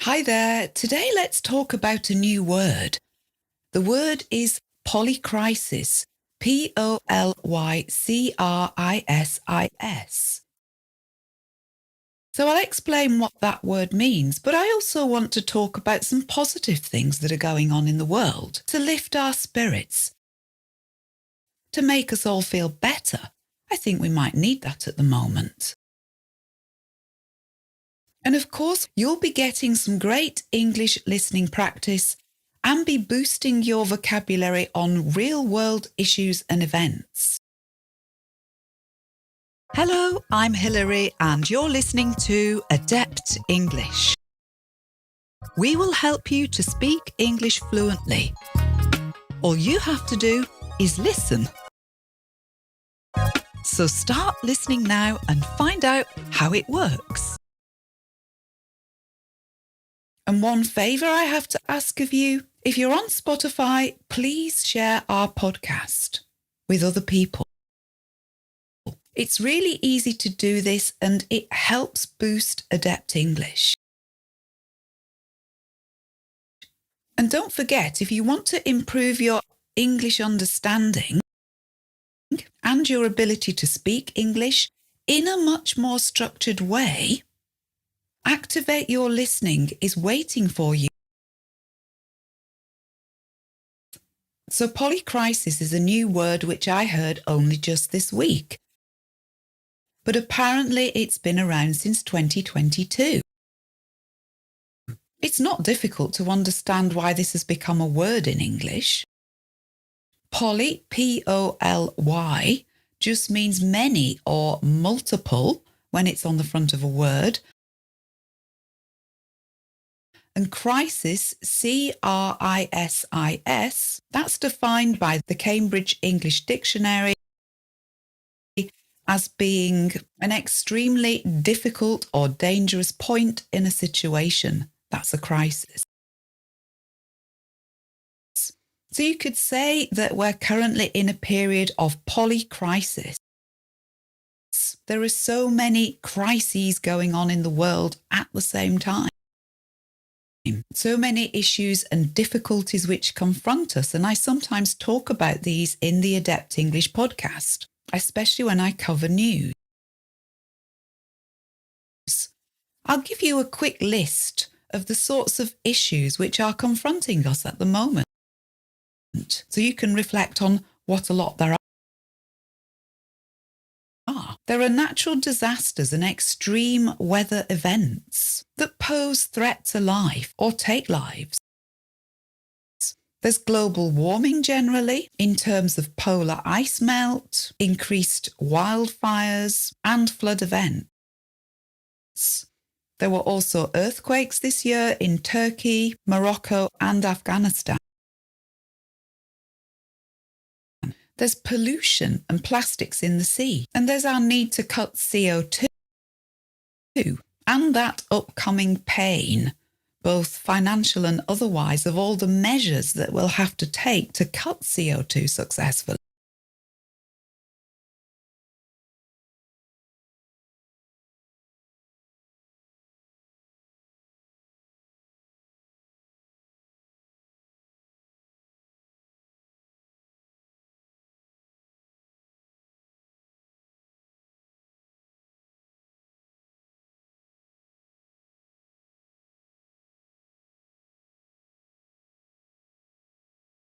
Hi there. Today let's talk about a new word. The word is polycrisis. Polycrisis. So I'll explain what that word means, but I also want to talk about some positive things that are going on in the world to lift our spirits, to make us all feel better. I think we might need that at the moment. And of course, you'll be getting some great English listening practice and be boosting your vocabulary on real-world issues and events. Hello, I'm Hilary and you're listening to Adept English. We will help you to speak English fluently. All you have to do is listen. So start listening now and find out how it works. And one favour I have to ask of you, if you're on Spotify, please share our podcast with other people. It's really easy to do this and it helps boost Adept English. And don't forget, if you want to improve your English understanding and your ability to speak English in a much more structured way, Activate Your Listening is waiting for you. So polycrisis is a new word which I heard only just this week. But apparently it's been around since 2022. It's not difficult to understand why this has become a word in English. Poly, P-O-L-Y, just means many or multiple when it's on the front of a word. And crisis, C-R-I-S-I-S, that's defined by the Cambridge English Dictionary as being an extremely difficult or dangerous point in a situation. That's a crisis. So you could say that we're currently in a period of polycrisis. There are so many crises going on in the world at the same time. So many issues and difficulties which confront us, and I sometimes talk about these in the Adept English podcast, especially when I cover news. I'll give you a quick list of the sorts of issues which are confronting us at the moment, so you can reflect on what a lot there are. There are natural disasters and extreme weather events that pose threat to life or take lives. There's global warming generally in terms of polar ice melt, increased wildfires and flood events. There were also earthquakes this year in Turkey, Morocco and Afghanistan. There's pollution and plastics in the sea, and there's our need to cut CO2 and that upcoming pain, both financial and otherwise, of all the measures that we'll have to take to cut CO2 successfully.